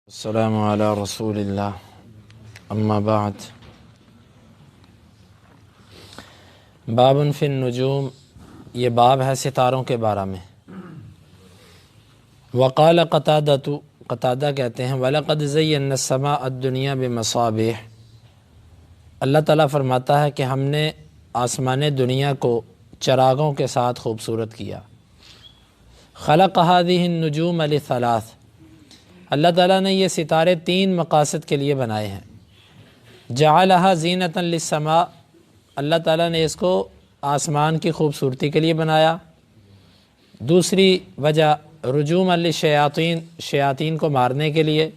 السلام علی رسول اللہ اما بعد باب فی النجوم، یہ باب ہے ستاروں کے بارے میں۔ وقال قتادہ کہتے ہیں وَلَقَدْ زَيَّنَّا السَّمَاءَ الدُّنْيَا بِمَصَابِيحَ، اللہ تعالیٰ فرماتا ہے کہ ہم نے آسمان دنیا کو چراغوں کے ساتھ خوبصورت کیا۔ خلق هذه النجوم لثلاث، اللہ تعالیٰ نے یہ ستارے تین مقاصد کے لیے بنائے ہیں۔ جعلها زینۃ للسماء، اللہ تعالیٰ نے اس کو آسمان کی خوبصورتی کے لیے بنایا۔ دوسری وجہ رجوما للشیاطین، شیاطین کو مارنے کے لیے۔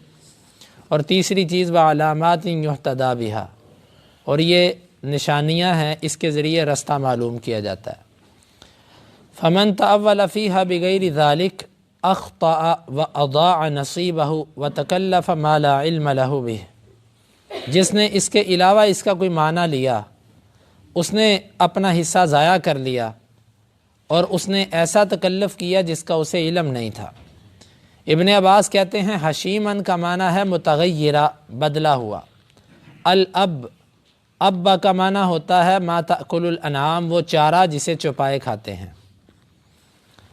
اور تیسری چیز وعلامات یہتدی بہا، اور یہ نشانیاں ہیں، اس کے ذریعے رستہ معلوم کیا جاتا ہے۔ فمن تأول فیہا بغیر ذلک اخطأ واضاع نصیبہ وتکلف ما لا علم لہ بہ، جس نے اس کے علاوہ اس کا کوئی معنی لیا، اس نے اپنا حصہ ضائع کر لیا اور اس نے ایسا تکلف کیا جس کا اسے علم نہیں تھا۔ ابن عباس کہتے ہیں حشیمن کا معنی ہے متغیرہ، بدلا ہوا۔ الاب، ابا کا معنی ہوتا ہے ما تأکل الانعام، وہ چارہ جسے چوپائے کھاتے ہیں۔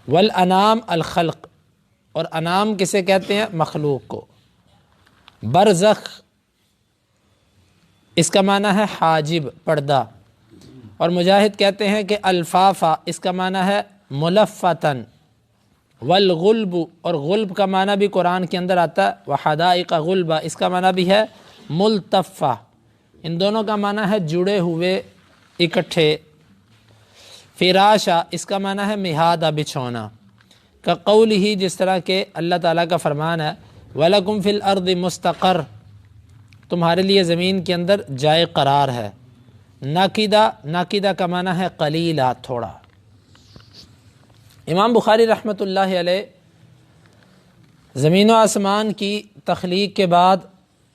والانعام الخلق، اور انعام کسے کہتے ہیں؟ مخلوق کو۔ برزخ، اس کا معنی ہے حاجب، پردہ۔ اور مجاہد کہتے ہیں کہ الفافا، اس کا معنی ہے ملفتن۔ والغلب، اور غلب کا معنی بھی قرآن کے اندر آتا ہے۔ وحدائق غلبہ، اس کا معنی بھی ہے ملتفہ، ان دونوں کا معنی ہے جڑے ہوئے، اکٹھے۔ فراشا، اس کا معنی ہے مہادہ، بچھونا۔ کا قول ہی، جس طرح کہ اللہ تعالیٰ کا فرمان ہے وَلَكُمْ فِي الْأَرْضِ مُسْتَقَرٌ، تمہارے لیے زمین کے اندر جائے قرار ہے۔ ناقدہ کا معنی ہے قلیلہ، تھوڑا۔ امام بخاری رحمۃ اللہ علیہ زمین و آسمان کی تخلیق کے بعد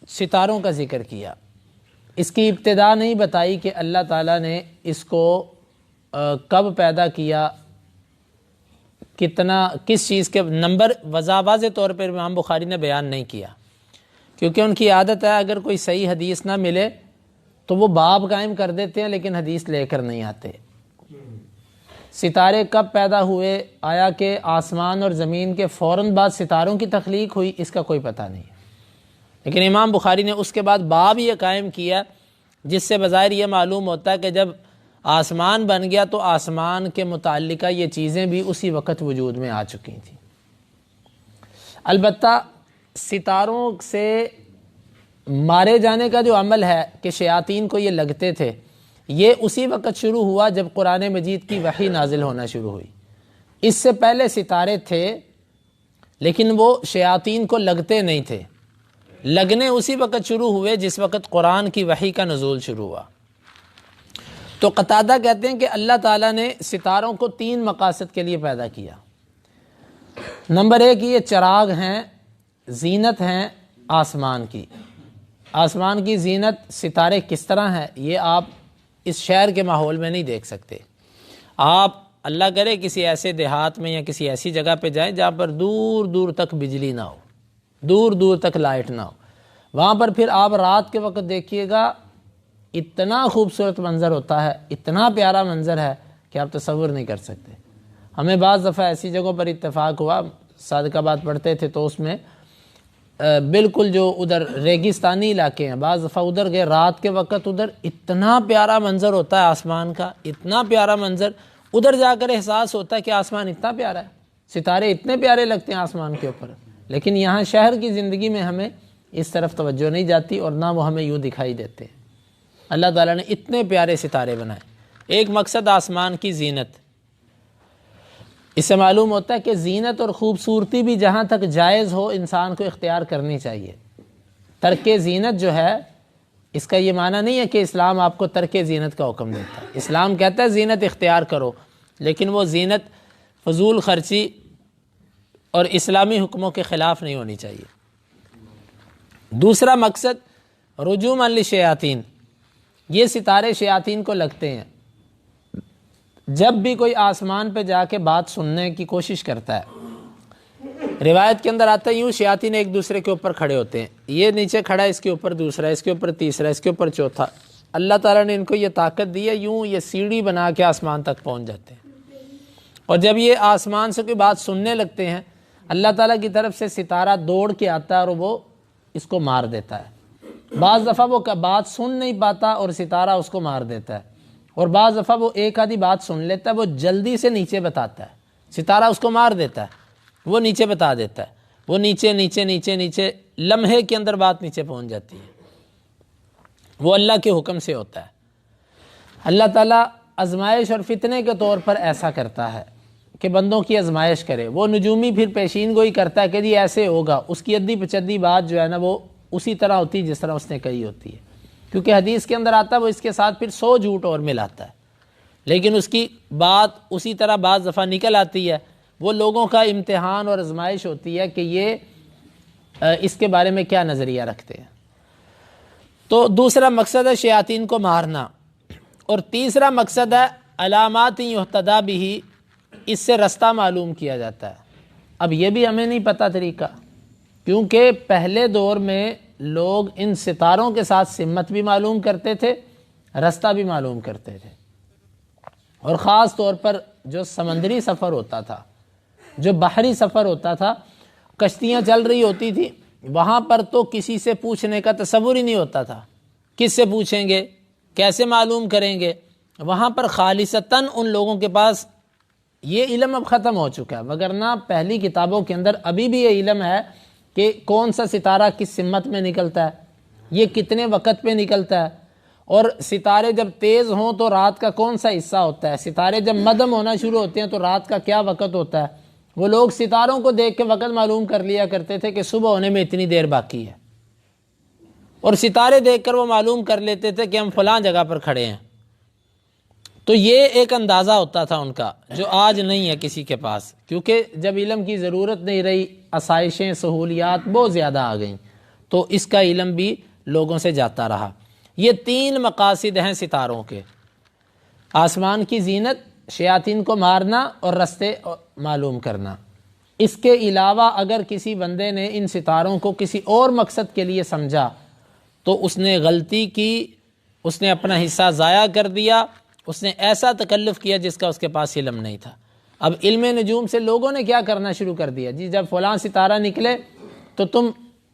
ستاروں کا ذکر کیا۔ اس کی ابتدا نہیں بتائی کہ اللہ تعالیٰ نے اس کو کب پیدا کیا، کتنا، کس چیز کے نمبر واضح طور پر امام بخاری نے بیان نہیں کیا، کیونکہ ان کی عادت ہے اگر کوئی صحیح حدیث نہ ملے تو وہ باب قائم کر دیتے ہیں لیکن حدیث لے کر نہیں آتے۔ ستارے کب پیدا ہوئے، آیا کہ آسمان اور زمین کے فوراً بعد ستاروں کی تخلیق ہوئی، اس کا کوئی پتہ نہیں ہے۔ لیکن امام بخاری نے اس کے بعد باب یہ قائم کیا جس سے بظاہر یہ معلوم ہوتا ہے کہ جب آسمان بن گیا تو آسمان کے متعلقہ یہ چیزیں بھی اسی وقت وجود میں آ چکی تھیں۔ البتہ ستاروں سے مارے جانے کا جو عمل ہے کہ شیاطین کو یہ لگتے تھے، یہ اسی وقت شروع ہوا جب قرآن مجید کی وحی نازل ہونا شروع ہوئی۔ اس سے پہلے ستارے تھے لیکن وہ شیاطین کو لگتے نہیں تھے، لگنے اسی وقت شروع ہوئے جس وقت قرآن کی وحی کا نزول شروع ہوا۔ تو قتادہ کہتے ہیں کہ اللہ تعالیٰ نے ستاروں کو تین مقاصد کے لیے پیدا کیا۔ نمبر ایک، یہ چراغ ہیں، زینت ہیں آسمان کی۔ آسمان کی زینت ستارے کس طرح ہیں یہ آپ اس شہر کے ماحول میں نہیں دیکھ سکتے۔ آپ اللہ کرے کسی ایسے دیہات میں یا کسی ایسی جگہ پہ جائیں جہاں پر دور دور تک بجلی نہ ہو، دور دور تک لائٹ نہ ہو، وہاں پر پھر آپ رات کے وقت دیکھیے گا، اتنا خوبصورت منظر ہوتا ہے، اتنا پیارا منظر ہے کہ آپ تصور نہیں کر سکتے۔ ہمیں بعض دفعہ ایسی جگہوں پر اتفاق ہوا، صادقہ پڑھتے تھے تو اس میں بالکل جو ادھر ریگستانی علاقے ہیں، بعض دفعہ ادھر گئے، رات کے وقت ادھر اتنا پیارا منظر ہوتا ہے آسمان کا، اتنا پیارا منظر، ادھر جا کر احساس ہوتا ہے کہ آسمان اتنا پیارا ہے، ستارے اتنے پیارے لگتے ہیں آسمان کے اوپر۔ لیکن یہاں شہر کی زندگی میں ہمیں اس طرف توجہ نہیں جاتی اور نہ وہ ہمیں یوں دکھائی دیتے۔ اللہ تعالیٰ نے اتنے پیارے ستارے بنائے۔ ایک مقصد آسمان کی زینت، اس سے معلوم ہوتا ہے کہ زینت اور خوبصورتی بھی جہاں تک جائز ہو انسان کو اختیار کرنی چاہیے۔ ترک زینت جو ہے، اس کا یہ معنی نہیں ہے کہ اسلام آپ کو ترک زینت کا حکم دیتا ہے۔ اسلام کہتا ہے زینت اختیار کرو، لیکن وہ زینت فضول خرچی اور اسلامی حکموں کے خلاف نہیں ہونی چاہیے۔ دوسرا مقصد رجوما للشیاطین، یہ ستارے شیاطین کو لگتے ہیں۔ جب بھی کوئی آسمان پہ جا کے بات سننے کی کوشش کرتا ہے روایت کے اندر آتا ہے یوں شیاطین ایک دوسرے کے اوپر کھڑے ہوتے ہیں، یہ نیچے کھڑا ہے، اس کے اوپر دوسرا، اس کے اوپر تیسرا، اس کے اوپر چوتھا۔ اللہ تعالیٰ نے ان کو یہ طاقت دی ہے، یوں یہ سیڑھی بنا کے آسمان تک پہنچ جاتے ہیں، اور جب یہ آسمان سے کوئی بات سننے لگتے ہیں اللہ تعالیٰ کی طرف سے ستارہ دوڑ کے آتا ہے اور وہ اس کو مار دیتا ہے۔ بعض دفعہ وہ بات سن نہیں پاتا اور ستارہ اس کو مار دیتا ہے، اور بعض دفعہ وہ ایک آدھی بات سن لیتا ہے، وہ جلدی سے نیچے بتاتا ہے، ستارہ اس کو مار دیتا ہے، وہ نیچے بتا دیتا ہے، وہ نیچے نیچے نیچے نیچے لمحے کے اندر بات نیچے پہنچ جاتی ہے۔ وہ اللہ کے حکم سے ہوتا ہے۔ اللہ تعالیٰ آزمائش اور فتنے کے طور پر ایسا کرتا ہے کہ بندوں کی آزمائش کرے۔ وہ نجومی پھر پیشین گوئی کرتا ہے کہ جی ایسے ہوگا، اس کی ادھی پچدی بات جو ہے نا وہ اسی طرح ہوتی ہے جس طرح اس نے کہی ہوتی ہے، کیونکہ حدیث کے اندر آتا ہے وہ اس کے ساتھ پھر 100 جھوٹ اور ملاتا ہے، لیکن اس کی بات اسی طرح بعض دفعہ نکل آتی ہے۔ وہ لوگوں کا امتحان اور آزمائش ہوتی ہے کہ یہ اس کے بارے میں کیا نظریہ رکھتے ہیں۔ تو دوسرا مقصد ہے شیاطین کو مارنا، اور تیسرا مقصد ہے علامات یہتدی بہ، اس سے رستہ معلوم کیا جاتا ہے۔ اب یہ بھی ہمیں نہیں پتہ طریقہ، کیونکہ پہلے دور میں لوگ ان ستاروں کے ساتھ سمت بھی معلوم کرتے تھے، رستہ بھی معلوم کرتے تھے، اور خاص طور پر جو سمندری سفر ہوتا تھا، جو بحری سفر ہوتا تھا، کشتیاں چل رہی ہوتی تھی، وہاں پر تو کسی سے پوچھنے کا تصور ہی نہیں ہوتا تھا، کس سے پوچھیں گے، کیسے معلوم کریں گے۔ وہاں پر خالصتاً ان لوگوں کے پاس یہ علم اب ختم ہو چکا ہے، وگرنہ پہلی کتابوں کے اندر ابھی بھی یہ علم ہے کہ کون سا ستارہ کس سمت میں نکلتا ہے، یہ کتنے وقت پہ نکلتا ہے، اور ستارے جب تیز ہوں تو رات کا کون سا حصہ ہوتا ہے، ستارے جب مدھم ہونا شروع ہوتے ہیں تو رات کا کیا وقت ہوتا ہے۔ وہ لوگ ستاروں کو دیکھ کے وقت معلوم کر لیا کرتے تھے کہ صبح ہونے میں اتنی دیر باقی ہے، اور ستارے دیکھ کر وہ معلوم کر لیتے تھے کہ ہم فلاں جگہ پر کھڑے ہیں۔ تو یہ ایک اندازہ ہوتا تھا ان کا، جو آج نہیں ہے کسی کے پاس، کیونکہ جب علم کی ضرورت نہیں رہی، آسائشیں سہولیات بہت زیادہ آ گئیں، تو اس کا علم بھی لوگوں سے جاتا رہا۔ یہ 3 مقاصد ہیں ستاروں کے: آسمان کی زینت، شیاطین کو مارنا، اور رستے معلوم کرنا۔ اس کے علاوہ اگر کسی بندے نے ان ستاروں کو کسی اور مقصد کے لیے سمجھا تو اس نے غلطی کی، اس نے اپنا حصہ ضائع کر دیا، اس نے ایسا تکلف کیا جس کا اس کے پاس علم نہیں تھا۔ اب علم نجوم سے لوگوں نے کیا کرنا شروع کر دیا، جی جب فلاں ستارہ نکلے تو تم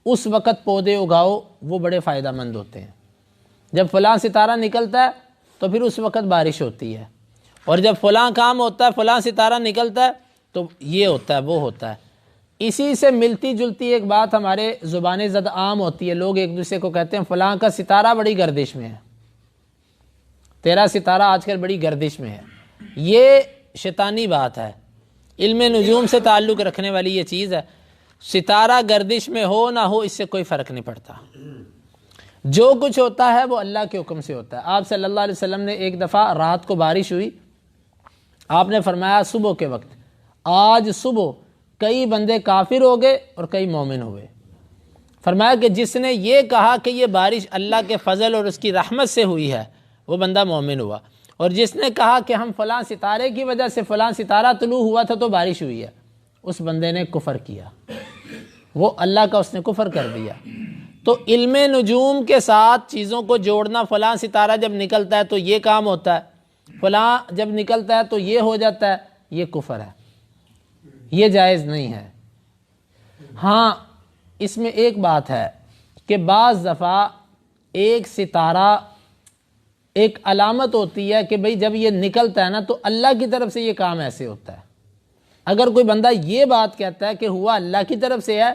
اس وقت پودے اگاؤ، وہ بڑے فائدہ مند ہوتے ہیں۔ جب فلاں ستارہ نکلتا ہے تو پھر اس وقت بارش ہوتی ہے، اور جب فلاں کام ہوتا ہے، فلاں ستارہ نکلتا ہے تو یہ ہوتا ہے، وہ ہوتا ہے۔ اسی سے ملتی جلتی ایک بات ہمارے زبان زد عام ہوتی ہے، لوگ ایک دوسرے کو کہتے ہیں فلاں کا ستارہ بڑی گردش میں ہے، تیرا ستارہ آج کل بڑی گردش میں ہے۔ یہ شیطانی بات ہے، علم نجوم سے تعلق رکھنے والی یہ چیز ہے۔ ستارہ گردش میں ہو نہ ہو اس سے کوئی فرق نہیں پڑتا، جو کچھ ہوتا ہے وہ اللہ کے حکم سے ہوتا ہے۔ آپ صلی اللہ علیہ وسلم نے ایک دفعہ رات کو بارش ہوئی، آپ نے فرمایا صبح کے وقت، آج صبح کئی بندے کافر ہو گئے اور کئی مومن ہوئے۔ فرمایا کہ جس نے یہ کہا کہ یہ بارش اللہ کے فضل اور اس کی رحمت سے ہوئی ہے وہ بندہ مومن ہوا، اور جس نے کہا کہ ہم فلاں ستارے کی وجہ سے فلاں ستارہ طلوع ہوا تھا تو بارش ہوئی ہے، اس بندے نے کفر کیا، وہ اللہ کا اس نے کفر کر دیا۔ تو علم نجوم کے ساتھ چیزوں کو جوڑنا، فلاں ستارہ جب نکلتا ہے تو یہ کام ہوتا ہے، فلاں جب نکلتا ہے تو یہ ہو جاتا ہے، یہ کفر ہے، یہ جائز نہیں ہے۔ ہاں اس میں ایک بات ہے کہ بعض دفعہ ایک ستارہ ایک علامت ہوتی ہے کہ بھئی جب یہ نکلتا ہے نا تو اللہ کی طرف سے یہ کام ایسے ہوتا ہے۔ اگر کوئی بندہ یہ بات کہتا ہے کہ ہوا اللہ کی طرف سے ہے،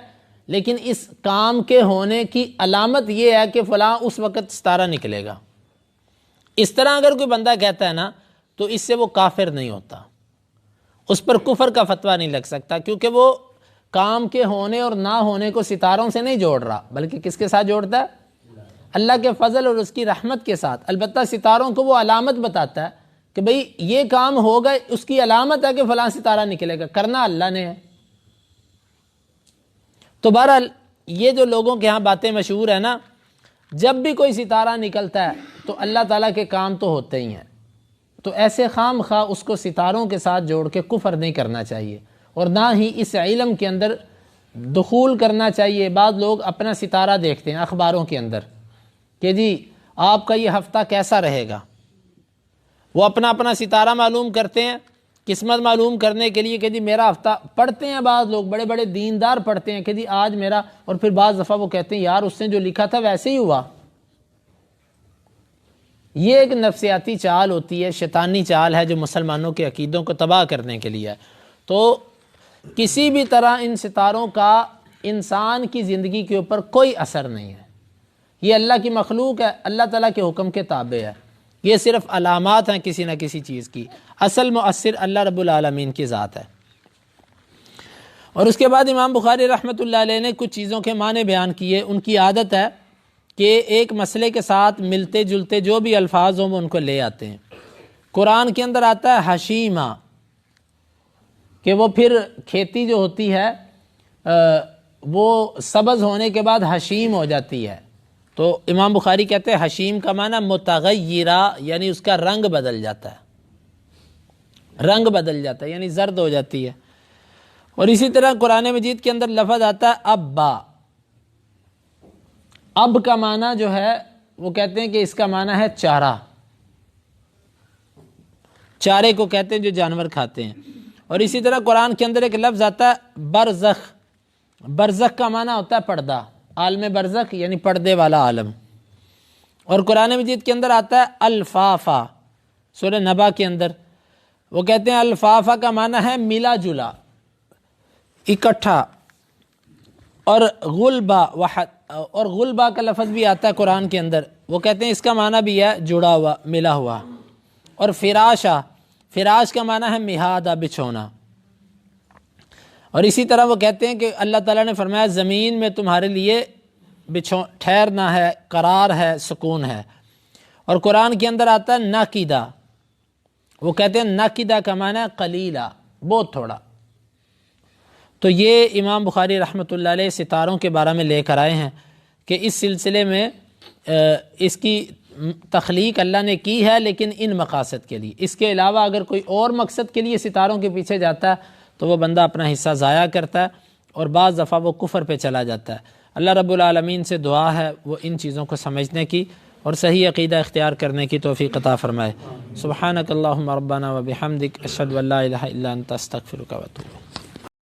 لیکن اس کام کے ہونے کی علامت یہ ہے کہ فلاں اس وقت ستارہ نکلے گا، اس طرح اگر کوئی بندہ کہتا ہے نا تو اس سے وہ کافر نہیں ہوتا، اس پر کفر کا فتویٰ نہیں لگ سکتا، کیونکہ وہ کام کے ہونے اور نہ ہونے کو ستاروں سے نہیں جوڑ رہا، بلکہ کس کے ساتھ جوڑتا ہے؟ اللہ کے فضل اور اس کی رحمت کے ساتھ۔ البتہ ستاروں کو وہ علامت بتاتا ہے کہ بھئی یہ کام ہوگا، اس کی علامت ہے کہ فلاں ستارہ نکلے گا، کرنا اللہ نے ہے۔ تو بہرحال یہ جو لوگوں کے ہاں باتیں مشہور ہیں نا، جب بھی کوئی ستارہ نکلتا ہے تو اللہ تعالیٰ کے کام تو ہوتے ہی ہیں، تو ایسے خام خواہ اس کو ستاروں کے ساتھ جوڑ کے کفر نہیں کرنا چاہیے، اور نہ ہی اس علم کے اندر دخول کرنا چاہیے۔ بعض لوگ اپنا ستارہ دیکھتے ہیں اخباروں کے اندر کہ جی آپ کا یہ ہفتہ کیسا رہے گا، وہ اپنا ستارہ معلوم کرتے ہیں قسمت معلوم کرنے کے لیے کہ جی میرا ہفتہ پڑھتے ہیں۔ بعض لوگ بڑے بڑے دیندار پڑھتے ہیں کہ جی آج میرا، اور پھر بعض دفعہ وہ کہتے ہیں یار اس نے جو لکھا تھا ویسے ہی ہوا۔ یہ ایک نفسیاتی چال ہوتی ہے، شیطانی چال ہے جو مسلمانوں کے عقیدوں کو تباہ کرنے کے لیے ہے۔ تو کسی بھی طرح ان ستاروں کا انسان کی زندگی کے اوپر کوئی اثر نہیں ہے، یہ اللہ کی مخلوق ہے، اللہ تعالیٰ کے حکم کے تابع ہے، یہ صرف علامات ہیں کسی نہ کسی چیز کی، اصل مؤثر اللہ رب العالمین کی ذات ہے۔ اور اس کے بعد امام بخاری رحمۃ اللہ علیہ نے کچھ چیزوں کے معنی بیان کیے۔ ان کی عادت ہے کہ ایک مسئلے کے ساتھ ملتے جلتے جو بھی الفاظ ہوں وہ ان کو لے آتے ہیں۔ قرآن کے اندر آتا ہے حشیمہ، کہ وہ پھر کھیتی جو ہوتی ہے وہ سبز ہونے کے بعد حشیم ہو جاتی ہے، تو امام بخاری کہتے ہیں حشیم کا معنی متغیرہ، یعنی اس کا رنگ بدل جاتا ہے، رنگ بدل جاتا ہے یعنی زرد ہو جاتی ہے۔ اور اسی طرح قرآن مجید کے اندر لفظ آتا ہے ابا، اب کا معنی جو ہے وہ کہتے ہیں کہ اس کا معنی ہے چارہ، چارے کو کہتے ہیں جو جانور کھاتے ہیں۔ اور اسی طرح قرآن کے اندر ایک لفظ آتا ہے برزخ، برزخ کا معنی ہوتا ہے پردہ، عالم برزخ یعنی پردے والا عالم۔ اور قرآن مجید کے اندر آتا ہے الفافا، سورہ نبا کے اندر وہ کہتے ہیں الفافا کا معنی ہے ملا جلا، اکٹھا۔ اور غلبہ، اور غلبہ کا لفظ بھی آتا ہے قرآن کے اندر، وہ کہتے ہیں اس کا معنی بھی ہے جڑا ہوا، ملا ہوا۔ اور فراشا، فراش کا معنی ہے مہادہ، بچھونا۔ اور اسی طرح وہ کہتے ہیں کہ اللہ تعالیٰ نے فرمایا زمین میں تمہارے لیے ٹھہرنا ہے، قرار ہے، سکون ہے۔ اور قرآن کے اندر آتا ہے ناقیدہ، وہ کہتے ہیں ناقیدہ کا معنی ہے قلیلہ، بہت تھوڑا۔ تو یہ امام بخاری رحمۃ اللہ علیہ ستاروں کے بارے میں لے کر آئے ہیں کہ اس سلسلے میں اس کی تخلیق اللہ نے کی ہے لیکن ان مقاصد کے لیے، اس کے علاوہ اگر کوئی اور مقصد کے لیے ستاروں کے پیچھے جاتا ہے تو وہ بندہ اپنا حصہ ضائع کرتا ہے اور بعض دفعہ وہ کفر پہ چلا جاتا ہے۔ اللہ رب العالمین سے دعا ہے وہ ان چیزوں کو سمجھنے کی اور صحیح عقیدہ اختیار کرنے کی توفیق عطا فرمائے۔ سبحانک اللہم ربنا و بحمدک، اشہد ان لا الہ الا انت، استغفرک و اتوب الیک۔